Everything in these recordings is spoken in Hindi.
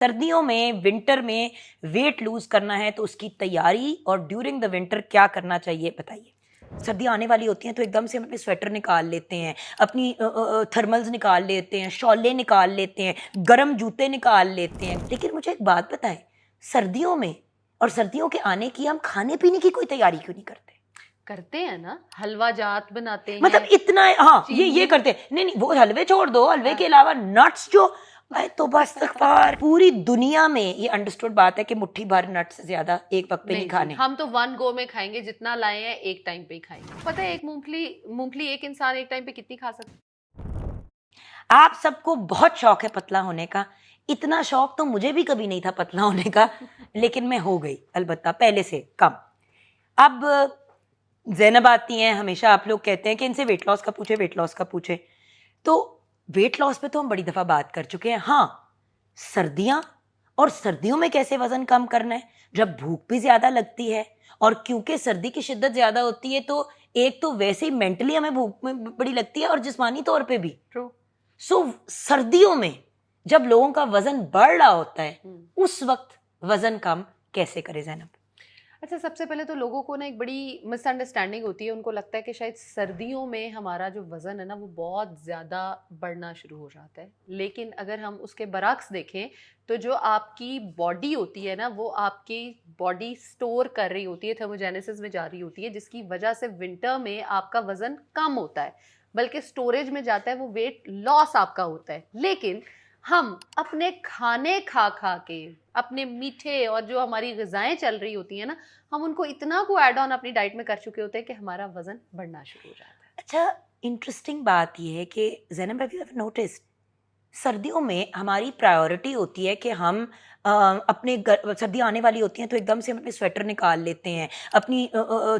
सर्दियों में विंटर में वेट लूज करना है तो उसकी तैयारी और ड्यूरिंग द विंटर क्या करना चाहिए बताइए। सर्दियाँ आने वाली होती हैं तो एकदम से हम अपने स्वेटर निकाल लेते हैं, अपनी थर्मल्स निकाल लेते हैं, शॉलें निकाल लेते हैं, गर्म जूते निकाल लेते हैं। लेकिन मुझे एक बात बताएं, सर्दियों में और सर्दियों के आने की हम खाने पीने की कोई तैयारी क्यों नहीं करते? करते हैं ना, हलवा जात बनाते हैं। मतलब इतना हाँ ये करते हैं। नहीं वो हलवे छोड़ दो, हलवे के अलावा नट्स जो मैं तो बस इस्तग़फ़ार, पूरी दुनिया में ये अंडरस्टूड बात है कि मुट्ठी भर नट्स से ज्यादा एक वक्त पे नहीं खाने। हम तो वन गो में खाएंगे, जितना लाए हैं एक टाइम पे ही खाएंगे। पता है एक मूंगफली एक इंसान एक टाइम पे कितनी खा सकता है? आप सबको बहुत शौक है पतला होने का, इतना शौक तो मुझे भी कभी नहीं था पतला होने का लेकिन मैं हो गई, अलबत्ता पहले से कम। अब ज़ैनब आती हैं, हमेशा आप लोग कहते हैं कि इनसे वेट लॉस का पूछे, तो वेट लॉस पे तो हम बड़ी दफ़ा बात कर चुके हैं। हाँ, सर्दियाँ और सर्दियों में कैसे वज़न कम करना है, जब भूख भी ज़्यादा लगती है और क्योंकि सर्दी की शिद्दत ज़्यादा होती है तो एक तो वैसे ही मेंटली हमें भूख में बड़ी लगती है और जिस्मानी तौर पे भी। सो सर्दियों में जब लोगों का वज़न बढ़ रहा होता है उस वक्त वज़न कम कैसे करे ज़ैनब? अच्छा, सबसे पहले तो लोगों को ना एक बड़ी मिसअंडरस्टैंडिंग होती है, उनको लगता है कि शायद सर्दियों में हमारा जो वज़न है ना वो बहुत ज़्यादा बढ़ना शुरू हो जाता है। लेकिन अगर हम उसके बरक्स देखें तो जो आपकी बॉडी होती है ना वो आपकी बॉडी स्टोर कर रही होती है, थर्मोजेनेसिस में जा रही होती है, जिसकी वजह से विंटर में आपका वज़न कम होता है, बल्कि स्टोरेज में जाता है, वो वेट लॉस आपका होता है। लेकिन हम अपने खाने खा खा के, अपने मीठे और जो हमारी ग़िज़ाएं चल रही होती हैं ना, हम उनको इतना को ऐड ऑन अपनी डाइट में कर चुके होते हैं कि हमारा वज़न बढ़ना शुरू हो जाता है। अच्छा, इंटरेस्टिंग बात यह है कि Zainab, have you ever noticed, सर्दियों में हमारी प्रायोरिटी होती है कि हम अपने सर्दियाँ आने वाली होती हैं तो एकदम से हम अपने स्वेटर निकाल लेते हैं, अपनी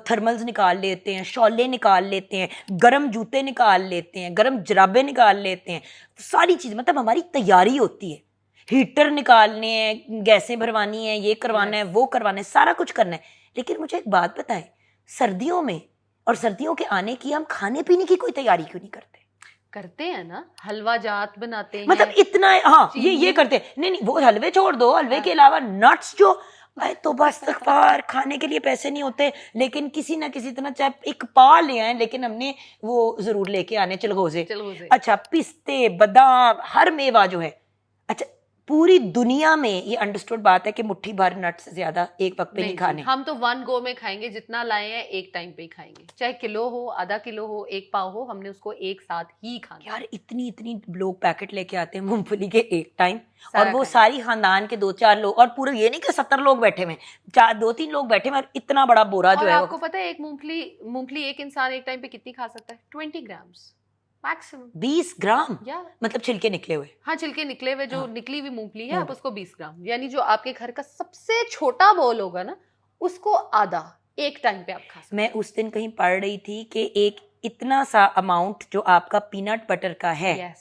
थर्मल्स निकाल लेते हैं, शॉलें निकाल लेते हैं, गर्म जूते निकाल लेते हैं, गर्म जराबें निकाल लेते हैं, सारी चीज़ मतलब हमारी तैयारी होती है। हीटर निकालने हैं, गैसें भरवानी है, ये करवाना है, वो करवाना है, सारा कुछ करना है। लेकिन मुझे एक बात बताएं, सर्दियों में और सर्दियों के आने की हम खाने पीने की कोई तैयारी क्यों नहीं करते? करते हैं ना, हलवा जात बनाते हैं। मतलब इतना हाँ ये करते हैं। नहीं वो हलवे छोड़ दो, हलवे के अलावा नट्स जो मैं तो बस इस्तग़फ़ार, खाने के लिए पैसे नहीं होते लेकिन किसी ना किसी तरह चाहे एक पा ले आए, लेकिन हमने वो जरूर लेके आने चलगोजे। अच्छा, पिस्ते बादाम हर मेवा जो है। अच्छा, पूरी दुनिया में ये अंडरस्टूड बात है कि मुट्ठी भर नट्स से ज्यादा एक वक्त पे नहीं खाने। हम तो वन गो में खाएंगे, जितना लाए हैं एक टाइम पे ही खाएंगे, चाहे किलो हो, आधा किलो हो, एक पाव हो, हमने उसको एक साथ ही खाना। यार इतनी लोग पैकेट लेके आते हैं मूंगफली के एक टाइम, और वो सारी खानदान के 2-4 लोग, और पूरे ये नहीं कि 70 लोग बैठे हुए, 2-3 लोग बैठे हुए, और इतना बड़ा बोरा जो है। आपको पता है एक मूंगफली एक इंसान एक टाइम पे कितनी खा सकता है? 20 ग्राम्स मैक्सिमम। 20 ग्राम मतलब छिलके निकले हुए? हाँ, छिलके निकले हुए, जो निकली हुई मूंगफली है आप उसको 20 ग्राम, यानी जो आपके घर का सबसे छोटा बोल होगा ना उसको आधा एक टाइम पे आप खा सकते। मैं उस दिन कहीं पढ़ रही थी कि एक इतना सा अमाउंट जो आपका पीनट बटर का है,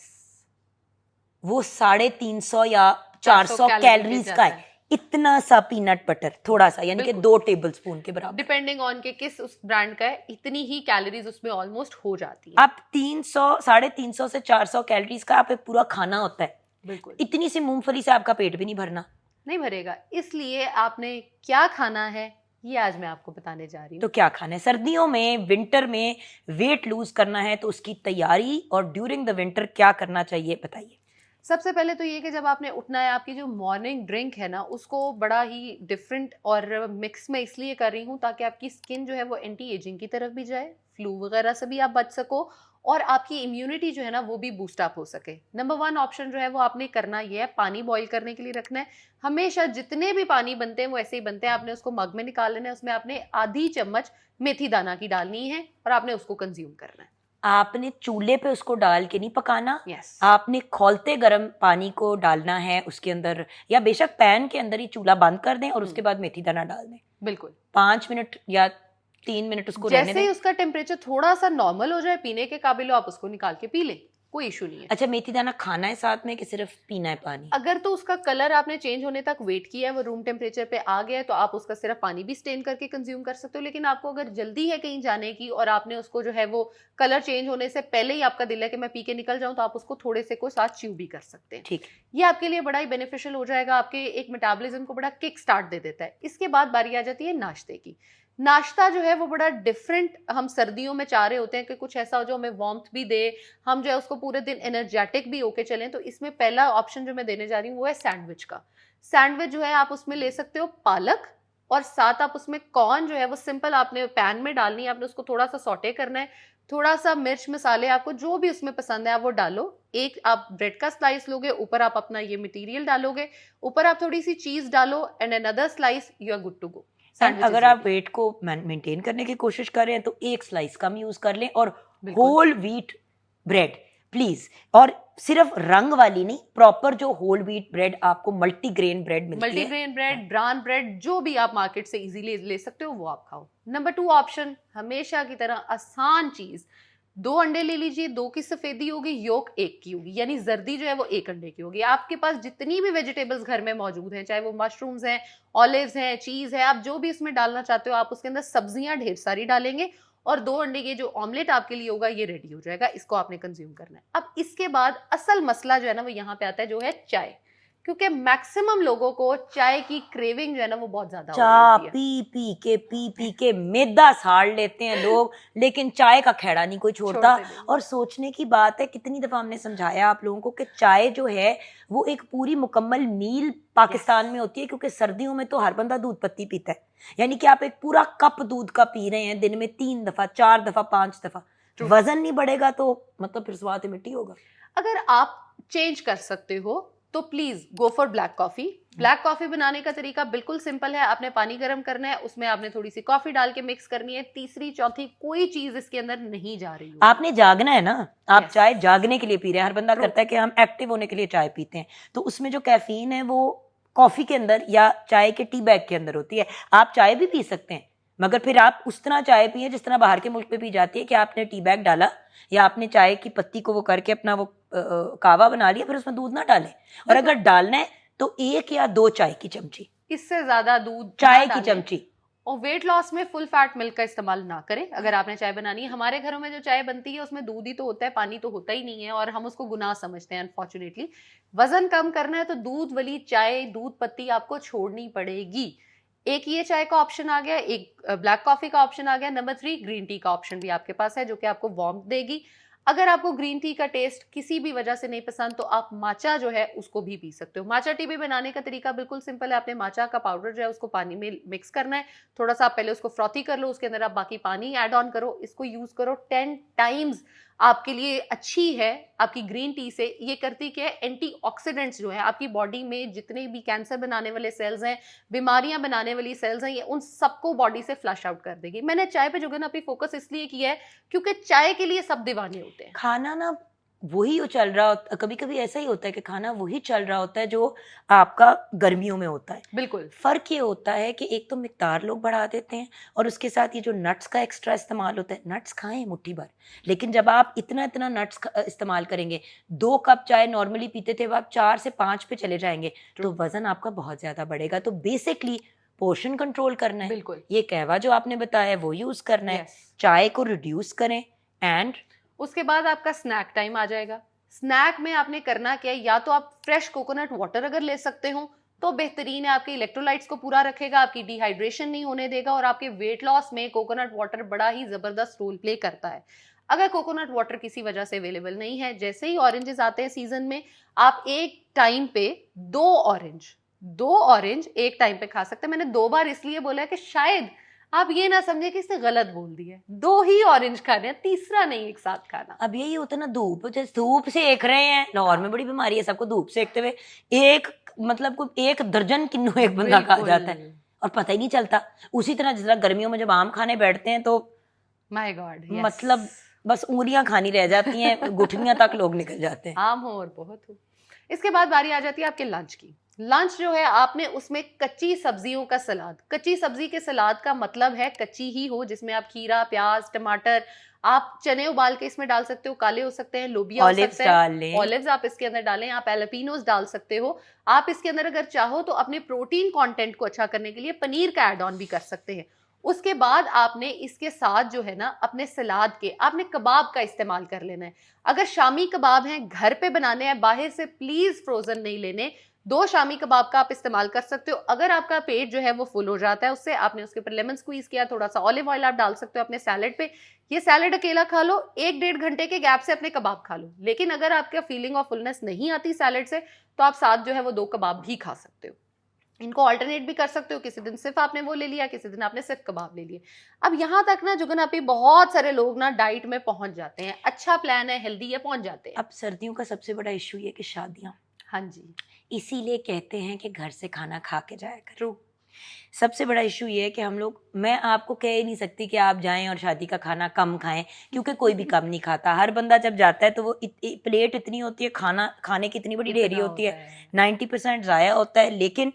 वो 350 या 400 कैलोरीज का है। इतना सा पीनट बटर, थोड़ा सा, यानी कि 2 टेबलस्पून के बराबर, डिपेंडिंग ऑन के किस उस ब्रांड का है, इतनी ही कैलोरीज उसमें ऑलमोस्ट हो जाती है। अब 300-350 से 400 कैलोरीज का आप एक पूरा खाना होता है। बिल्कुल, इतनी सी मूंगफली से आपका पेट भी नहीं भरेगा। इसलिए आपने क्या खाना है ये आज मैं आपको बताने जा रही हूँ। तो क्या खाना है? सर्दियों में विंटर में वेट लूज करना है तो उसकी तैयारी और ड्यूरिंग द विंटर क्या करना चाहिए बताइए। सबसे पहले तो ये कि जब आपने उठना है, आपकी जो मॉर्निंग ड्रिंक है ना उसको बड़ा ही डिफरेंट और मिक्स में इसलिए कर रही हूँ ताकि आपकी स्किन जो है वो एंटी एजिंग की तरफ भी जाए, फ्लू वगैरह से भी आप बच सको, और आपकी इम्यूनिटी जो है ना वो भी बूस्ट अप हो सके। नंबर 1 ऑप्शन जो है वो आपने करना ये है, पानी बॉईल करने के लिए रखना है। हमेशा जितने भी पानी बनते हैं वो ऐसे ही बनते हैं, आपने उसको मग में निकाल लेना है, उसमें आपने आधी चम्मच मेथी दाना की डालनी है और आपने उसको कंज्यूम करना है। आपने चूल्हे पे उसको डाल के नहीं पकाना। आपने खौलते गर्म पानी को डालना है उसके अंदर, या बेशक पैन के अंदर ही चूल्हा बंद कर दें और उसके बाद मेथी दाना डाल दें। बिल्कुल, 5 मिनट या 3 मिनट उसको रहने दें। जैसे ही उसका टेम्परेचर थोड़ा सा नॉर्मल हो जाए, पीने के काबिल हो, आप उसको निकाल के पी लें। कोई इशू नहीं है। अच्छा, मेथी दाना खाना है साथ में कि सिर्फ पीना है पानी? अगर तो उसका कलर आपने चेंज होने तक वेट किया है, वो रूम टेम्परेचर पे आ गया है, तो आप उसका सिर्फ पानी भी स्टेन करके कंज्यूम कर सकते हो। लेकिन आपको अगर जल्दी है कहीं जाने की और आपने उसको जो है वो कलर चेंज होने से पहले ही आपका दिल है कि मैं पी के निकल जाऊं, तो आप उसको थोड़े से को साथ च्यू भी कर सकते हैं। ठीक। ये आपके लिए बड़ा ही बेनिफिशियल हो जाएगा, आपके एक मेटाबॉलिज्म को बड़ा किक स्टार्ट दे देता है। इसके बाद बारी आ जाती है नाश्ते की। नाश्ता जो है वो बड़ा डिफरेंट हम सर्दियों में चाह रहे होते हैं कि कुछ ऐसा हो जो हमें वार्मथ भी दे, हम जो है उसको पूरे दिन एनर्जेटिक भी होके चलें। तो इसमें पहला ऑप्शन जो मैं देने जा रही हूँ वो है सैंडविच का। सैंडविच जो है आप उसमें ले सकते हो पालक, और साथ आप उसमें कॉर्न जो है वो सिंपल आपने पैन में डालनी है, आपने उसको थोड़ा सा सॉटे करना है, थोड़ा सा मिर्च मसाले आपको जो भी उसमें पसंद है आप वो डालो। एक आप ब्रेड का स्लाइस लोगे, ऊपर आप अपना ये मटेरियल डालोगे, ऊपर आप थोड़ी सी चीज डालो and another slice, you are good to go. अगर आप वेट को मेंटेन करने की कोशिश कर रहे हैं तो एक स्लाइस कम यूज कर लें, और होल व्हीट ब्रेड प्लीज, और सिर्फ रंग वाली नहीं, प्रॉपर जो होल व्हीट ब्रेड आपको मल्टीग्रेन ब्रेड मिलती है, मल्टीग्रेन ब्रेड, ब्राउन ब्रेड, जो भी आप मार्केट से इजीली ले सकते हो वो आप खाओ। नंबर 2 ऑप्शन, हमेशा की तरह आसान चीज, 2 अंडे ले लीजिए, 2 की सफेदी होगी, योक 1 की होगी, यानी जर्दी जो है वो 1 अंडे की होगी। आपके पास जितनी भी वेजिटेबल्स घर में मौजूद हैं, चाहे वो मशरूम्स हैं, ऑलिव्स हैं, चीज है, आप जो भी इसमें डालना चाहते हो आप उसके अंदर सब्जियां ढेर सारी डालेंगे, और 2 अंडे के जो ऑमलेट आपके लिए होगा ये रेडी हो जाएगा। इसको आपने कंज्यूम करना है। अब इसके बाद असल मसला जो है ना वो यहाँ पे आता है, जो है चाय। क्योंकि मैक्सिमम लोगों को चाय की क्रेविंग जो है ना वो बहुत ज्यादा हो रही होती है। पी पी के मैदा साड़ लेते हैं लोग, लेकिन चाय का खेड़ा नहीं कोई छोड़ता। और सोचने की बात है, कितनी दफा हमने समझाया आप लोगों को कि चाय जो है वो एक पूरी मुकम्मल मील पाकिस्तान में होती है, क्योंकि सर्दियों में तो हर बंदा दूध पत्ती पीता है, यानी कि आप एक पूरा कप दूध का पी रहे हैं दिन में 3 दफा, 4 दफा, 5 दफा। वजन नहीं बढ़ेगा तो मतलब फिर स्वाद मिट्टी होगा। अगर आप चेंज कर सकते हो तो please go for black coffee. Black coffee बनाने का तरीका बिल्कुल सिंपल है, आपने पानी गर्म करना है, उसमें आपने थोड़ी सी कॉफी डाल के मिक्स करनी है, तीसरी चौथी कोई चीज इसके अंदर नहीं जा रही है। आपने जागना है ना, आप चाय जागने के लिए पी रहे हैं। हर बंदा करता है कि हम एक्टिव होने के लिए चाय पीते हैं, तो उसमें जो कैफीन है वो कॉफी के अंदर या चाय के टी बैग के अंदर होती है। आप चाय भी पी सकते हैं, मगर फिर आप उस तरह चाय पिए जिस तरह बाहर के मुल्क पे पी जाती है, कि आपने टी बैग डाला या आपने चाय की पत्ती को वो करके अपना वो कावा बना लिया, फिर उसमें दूध ना डालें, और अगर डालना है तो 1 या 2 चाय की चमची, इससे ज्यादा दूध चाय की चमची। और वेट लॉस में फुल फैट मिल्क का इस्तेमाल ना करें अगर आपने चाय बनानी है। हमारे घरों में जो चाय बनती है उसमें दूध ही तो होता है, पानी तो होता ही नहीं है, और हम उसको गुनाह समझते हैं अनफॉर्चुनेटली। वजन कम करना है तो दूध वाली चाय, दूध पत्ती आपको छोड़नी पड़ेगी। एक ये चाय का ऑप्शन आ गया, एक ब्लैक कॉफी का ऑप्शन आ गया। नंबर 3 ग्रीन टी का ऑप्शन भी आपके पास है, जो कि आपको वार्मथ देगी। अगर आपको ग्रीन टी का टेस्ट किसी भी वजह से नहीं पसंद तो आप माचा जो है उसको भी पी सकते हो। माचा टी भी बनाने का तरीका बिल्कुल सिंपल है। आपने माचा का पाउडर जो है उसको पानी में मिक्स करना है, थोड़ा सा आप पहले उसको फ्रॉथी कर लो, उसके अंदर आप बाकी पानी ऐड ऑन करो, इसको यूज करो। 10 टाइम्स आपके लिए अच्छी है आपकी ग्रीन टी से। ये करती क्या है, एंटीऑक्सीडेंट्स जो है आपकी बॉडी में जितने भी कैंसर बनाने वाले सेल्स हैं, बीमारियां बनाने वाली सेल्स हैं, ये उन सबको बॉडी से फ्लश आउट कर देगी। मैंने चाय पे जो है ना अभी फोकस इसलिए किया है क्योंकि चाय के लिए सब दीवाने होते हैं। खाना ना वही चल रहा होता, कभी कभी ऐसा ही होता है कि खाना वही चल रहा होता है जो आपका गर्मियों में होता है। बिल्कुल फर्क ये होता है कि एक तो मिकदार लोग बढ़ा देते हैं, और उसके साथ ये जो नट्स का एक्स्ट्रा इस्तेमाल होता है। नट्स खाएं मुट्ठी भर, लेकिन जब आप इतना इतना नट्स इस्तेमाल करेंगे, 2 कप चाय नॉर्मली पीते थे, अब आप 4 से 5 पे चले जाएंगे, तो वजन आपका बहुत ज्यादा बढ़ेगा। तो बेसिकली पोर्शन कंट्रोल करना है। बिल्कुल, ये कहवा जो आपने बताया वो यूज करना है। चाय को रिड्यूस करें, एंड उसके बाद आपका स्नैक टाइम आ जाएगा। स्नैक में आपने करना क्या है, या तो आप फ्रेश कोकोनट वाटर अगर ले सकते हो तो बेहतरीन है, आपके इलेक्ट्रोलाइट्स को पूरा रखेगा, आपकी डिहाइड्रेशन नहीं होने देगा, और आपके वेट लॉस में कोकोनट वाटर बड़ा ही जबरदस्त रोल प्ले करता है। अगर कोकोनट वाटर किसी वजह से अवेलेबल नहीं है, जैसे ही ऑरेंजेस आते हैं सीजन में, आप एक टाइम पे 2 ऑरेंज एक टाइम पे खा सकते हैं। मैंने 2 बार इसलिए बोला है कि शायद आप ये ना समझे कि इसने गलत बोल दिया है। 2 ही ऑरेंज खाने हैं, तीसरा नहीं एक साथ खाना। अब यही होता है ना, धूप, जैसे धूप सेक रहे हैं, लाहौर में बड़ी बीमारी है सबको धूप सेकते हुए, एक मतलब कोई 1 दर्जन किन्नू एक बंदा खा जाता है और पता ही नहीं चलता। उसी तरह जिस तरह गर्मियों में जब आम खाने बैठते हैं तो माय गॉड, मतलब बस उंगलियां खानी रह जाती हैं, गुठलियां तक लोग निकल जाते हैं। आम हो और बहुत हो। इसके बाद बारी आ जाती है आपके लंच की। लंच जो है आपने उसमें कच्ची सब्जियों का सलाद, कच्ची सब्जी के सलाद का मतलब है कच्ची ही हो, जिसमें आप खीरा, प्याज, टमाटर, आप चने उबाल के इसमें डाल सकते हो, काले हो सकते हैं, लोबिया हो ऑलिव्स सकते हैं, डाल लें। ऑलिव्स आप इसके अंदर डालें, आप एलपिनोस डाल सकते हो। आप इसके अंदर अगर चाहो तो अपने प्रोटीन कंटेंट को अच्छा करने के लिए पनीर का ऐड ऑन भी कर सकते हैं। उसके बाद आपने इसके साथ जो है ना अपने सलाद के आपने कबाब का इस्तेमाल कर लेना है। अगर शामी कबाब हैं, घर पे बनाने हैं, बाहर से प्लीज फ्रोजन नहीं लेने। 2 शामी कबाब का आप इस्तेमाल कर सकते हो। अगर आपका पेट जो है वो फुल हो जाता है उससे, आपने उसके ऊपर लेमन स्क्वीज किया, थोड़ा सा ऑलिव ऑयल आप डाल सकते हो अपने सैलेड पे। ये सैलेड अकेला खा लो, 1-1.5 घंटे के गैप से अपने कबाब खा लो। लेकिन अगर आपका फीलिंग ऑफ फुलनेस नहीं आती सैलेड से, तो आप साथ जो है वो 2 कबाब भी खा सकते हो। इनको ऑल्टरनेट भी कर सकते हो, किसी दिन सिर्फ आपने वो ले लिया, किसी दिन आपने सिर्फ कबाब ले लिए। अब यहाँ तक ना जुगन आपी बहुत सारे लोग ना डाइट में पहुंच जाते हैं, अच्छा प्लान है, हेल्दी है, पहुंच जाते हैं। अब सर्दियों का सबसे बड़ा इशू ये कि शादियां, हाँ जी, इसीलिए कहते हैं कि घर से खाना खा के जाया करें। ट्रू। सबसे बड़ा इशू ये है कि हम लोग, मैं आपको कह ही नहीं सकती कि आप जाएं और शादी का खाना कम खाएं, क्योंकि कोई भी कम नहीं खाता। हर बंदा जब जाता है तो वो प्लेट इतनी होती है, खाना खाने की इतनी बड़ी ढेरी इतना होती है, होता है। 90% ज़ाया होता है। लेकिन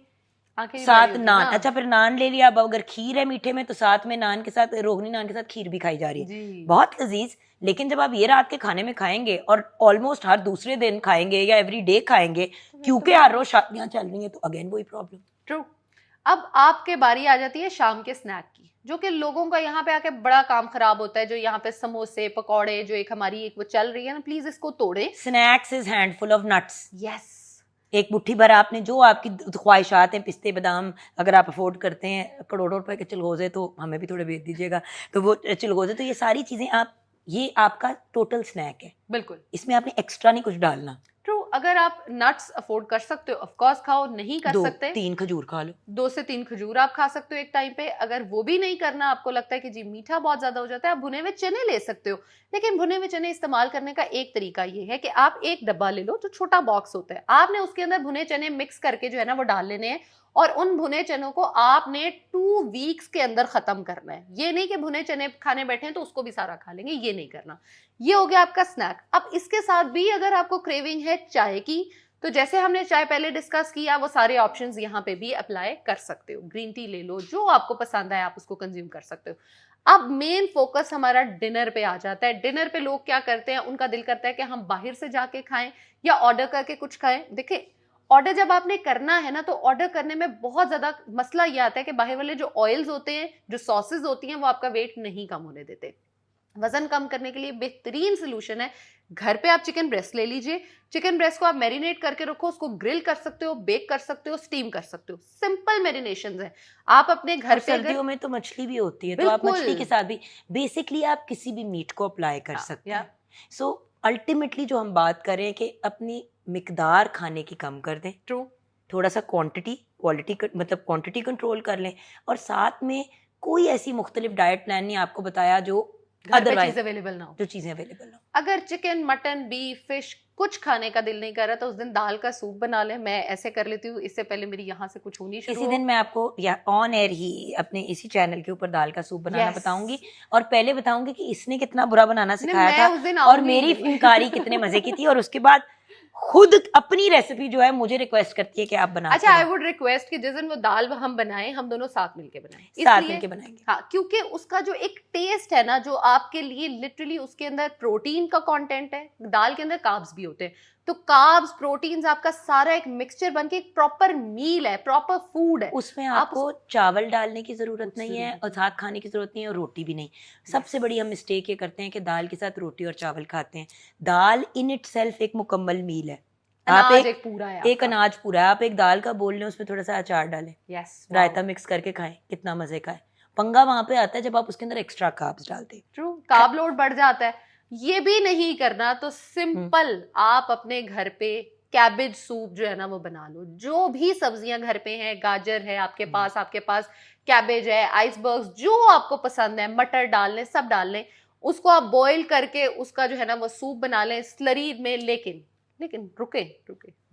आंखें भी बड़ी साथ होती है नान, ना। अच्छा फिर नान ले लिया। अब अगर खीर है मीठे में तो साथ में नान के साथ, रोगनी नान के साथ खीर भी खाई जा रही है, जी। बहुत लजीज। लेकिन जब आप ये रात के खाने में खाएंगे और ऑलमोस्ट हर दूसरे दिन खाएंगे या एवरी डे खाएंगे, क्योंकि हर रोज शादियां चल रही हैं, तो अगेन वही प्रॉब्लम। ट्रू। अब आपके बारी आ जाती है शाम के स्नैक की, जो कि लोगों का यहाँ पे आके बड़ा काम खराब होता है। जो यहाँ पे समोसे, पकौड़े, जो एक हमारी एक वो चल रही है ना, प्लीज इसको तोड़े। Snacks is handful of nuts. Yes. एक मुट्ठी भर आपने जो आपकी ख्वाहिशात हैं, पिस्ते बादाम अगर आप अफोर्ड करते हैं, करोड़ों रुपए के चिलगोजे, तो हमें भी थोड़े भेज दीजिएगा। तो वो चिलगोजे, तो ये सारी चीजें आप, ये आपका टोटल स्नैक है, बिल्कुल इसमें आपने एक्स्ट्रा नहीं कुछ डालना। ट्रू। अगर आप नट्स अफोर्ड कर सकते हो ऑफ कोर्स खाओ, नहीं कर सकते 2-3 खजूर खा लो। 2 से 3 खजूर आप खा सकते हो एक टाइम पे। अगर वो भी नहीं करना, आपको लगता है कि जी मीठा बहुत ज्यादा हो जाता है, आप भुने हुए चने ले सकते हो। लेकिन भुने हुए चने इस्तेमाल करने का एक तरीका ये है कि आप एक डब्बा ले लो, जो छोटा बॉक्स होता है, आपने उसके अंदर भुने चने मिक्स करके जो है ना वो डाल लेने हैं, और उन भुने चनों को आपने 2 वीक्स के अंदर खत्म करना है। ये नहीं कि भुने चने खाने बैठे हैं तो उसको भी सारा खा लेंगे, ये नहीं करना। ये हो गया आपका स्नैक। अब इसके साथ भी अगर आपको क्रेविंग है चाय की, तो जैसे हमने चाय पहले डिस्कस किया, वो सारे ऑप्शंस यहाँ पे भी अप्लाई कर सकते हो। ग्रीन टी ले लो, जो आपको पसंद है आप उसको कंज्यूम कर सकते हो। अब मेन फोकस हमारा डिनर पे आ जाता है। डिनर पे लोग क्या करते हैं, उनका दिल करता है कि हम बाहर से जाके खाएं या ऑर्डर करके कुछ खाएं। देखिए, ऑर्डर जब आपने करना है ना, तो ऑर्डर करने में बहुत ज्यादा मसला ये आता है कि बाहर वाले जो ऑयल्स होते हैं, जो सॉसेज होती हैं, वो आपका वेट नहीं कम होने देते। वजन कम करने के लिए बेहतरीन सोल्यूशन है, घर पे आप चिकन ब्रेस्ट ले लीजिए। चिकन ब्रेस्ट को आप मैरिनेट करके रखो, उसको ग्रिल कर सकते हो, बेक कर सकते हो, स्टीम कर सकते हो। सिंपल मैरिनेशंस है। आप अपने घर पे सर्दियों में तो मछली भी होती है, तो आप बिल्कुल। मछली के साथ भी बेसिकली आप किसी भी मीट को अप्लाई कर सकते हैं। सो अल्टीमेटली जो हम बात करें कि अपनी मिकदार खाने की कम कर दें, ट्रू। थोड़ा सा क्वालिटी मतलब क्वांटिटी कंट्रोल कर लें, और साथ में कोई ऐसी मुख्तलिफ डाइट प्लान नहीं आपको बताया जो अदरवाइज अवेलेबल ना हो, जो चीजें अवेलेबल हो। अगर चिकन, मटन, बीफ, फिश कुछ खाने का दिल नहीं कर रहा, तो उस दिन दाल का सूप बना ले। मैं ऐसे कर लेती हूँ, इससे पहले मेरी यहाँ से कुछ होनी शुरू इसी दिन मैं आपको या ऑन एयर ही अपने इसी चैनल के ऊपर दाल का सूप बनाना Yes. बताऊंगी, और पहले बताऊंगी कि इसने कितना बुरा बनाना सिखाया मैं था, उस दिन और आऊंगी। मेरी फनकारी कितने मजे की थी, और उसके बाद खुद अपनी रेसिपी जो है मुझे रिक्वेस्ट करती है कि आप बना अच्छा, आई वुड रिक्वेस्ट कि जिस दिन वो दाल हम बनाएं, हम दोनों साथ मिलके बनाएं, साथ इसलिए मिलके बनाएंगे। हाँ, क्योंकि उसका जो एक टेस्ट है ना, जो आपके लिए लिटरली उसके अंदर प्रोटीन का कंटेंट है, दाल के अंदर कार्ब्स भी होते हैं, तो कार्ब्स, प्रोटीन्स, आपका सारा एक मिक्सचर बनके एक प्रॉपर मील है, प्रॉपर फूड है। उसमें आपको चावल डालने की जरूरत कुछ नहीं है, जरूरत और साथ खाने की जरूरत नहीं है, और रोटी भी नहीं। सबसे बड़ी हम मिस्टेक ये करते हैं कि दाल के साथ रोटी और चावल खाते हैं। दाल इन इटसेल्फ एक मुकम्मल मील है। आप अनाज एक पूरा है, एक अनाज पूरा है। आप एक दाल का बोल लें, उसमें थोड़ा सा अचार डालें, यस, रायता मिक्स करके खाएं, कितना मजे का है। पंगा वहां पे आता है जब आप उसके अंदर एक्स्ट्रा कार्ब्स डालते हैं। ट्रू, कार्ब लोड बढ़ जाता है। ये भी नहीं करना तो सिंपल आप अपने घर पे कैबेज सूप जो है ना वो बना लो। जो भी सब्जियां घर पे हैं, गाजर है आपके पास कैबेज है, आइसबर्ग्स, जो आपको पसंद है, मटर डाल लें, सब डाल लें, उसको आप बॉईल करके उसका जो है ना वो सूप बना लें स्लरी में। लेकिन रुके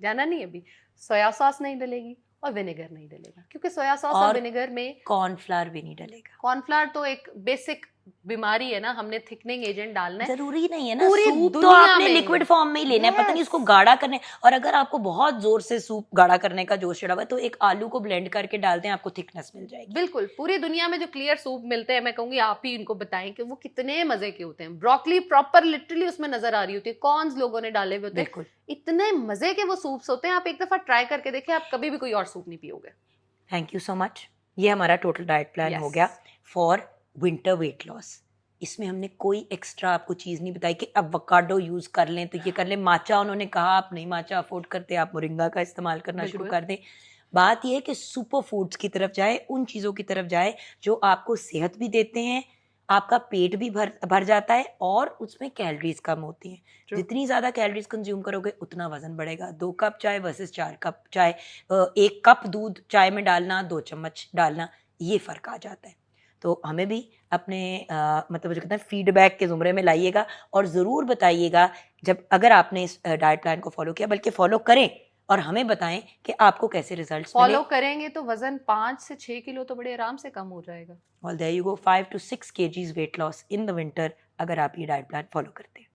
जाना नहीं, अभी सोया सॉस नहीं डलेगी और विनेगर नहीं डलेगा, क्योंकि सोया सॉस और विनेगर में कॉर्नफ्लावर भी नहीं डलेगा। कॉर्नफ्लावर तो एक बेसिक बीमारी है ना, हमने थिकनिंग एजेंट डालना है। जरूरी नहीं है ना, पूरी सूप तो दुनिया आपने में। लिक्विड फॉर्म में ही लेना है, पता नहीं Yes. इसको गाढ़ा करने। और अगर आपको बहुत जोर से सूप गाढ़ा करने का जोश चढ़ा हुआ है तो एक आलू को ब्लेंड करके डाल दें, आपको थिकनेस मिल जाएगी। बिल्कुल, पूरी दुनिया में जो क्लियर सूप मिलते हैं, मैं कहूंगी आप ही इनको बताएं कि वो कितने मजे के होते हैं। ब्रोकली प्रॉपर लिटरली उसमें नजर आ रही होती है, कॉर्न्स लोगों ने डाले हुए होते हैं, बिल्कुल। इतने मजे के वो सूप्स होते हैं। आप एक दफा ट्राई करके देखें, आप कभी भी कोई और सूप नहीं पियोगे। Thank you so much. ये हमारा टोटल डाइट प्लान हो Yes. गया फॉर विंटर वेट लॉस। इसमें हमने कोई एक्स्ट्रा आपको चीज़ नहीं बताई कि एवोकाडो यूज़ कर लें तो ये कर लें। माचा उन्होंने कहा, आप नहीं माचा अफोर्ड करते, आप मोरिंगा का इस्तेमाल करना शुरू बिल्कुल। कर दें। बात ये है कि सुपर फूड्स की तरफ जाए, उन चीज़ों की तरफ जाए जो आपको सेहत भी देते हैं, आपका पेट भी भर जाता है और उसमें कैलोरीज कम होती हैं। True. जितनी ज़्यादा कैलोरीज कंज्यूम करोगे उतना वजन बढ़ेगा। 2 कप चाय वर्सेस 4 कप चाय, 1 कप दूध चाय में डालना, 2 चम्मच डालना, ये फ़र्क आ जाता है। तो हमें भी अपने मतलब जो कहते हैं फीडबैक के ज़ुमरे में लाइएगा और ज़रूर बताइएगा जब अगर आपने इस डाइट प्लान को फॉलो किया, बल्कि फॉलो करें और हमें बताएं कि आपको कैसे रिजल्ट्स मिले। फॉलो करेंगे तो वजन 5 से 6 किलो तो बड़े आराम से कम हो जाएगा। और there you go, 5 to 6 kgs weight loss in the winter अगर आप ये डाइट प्लान फॉलो करते हैं।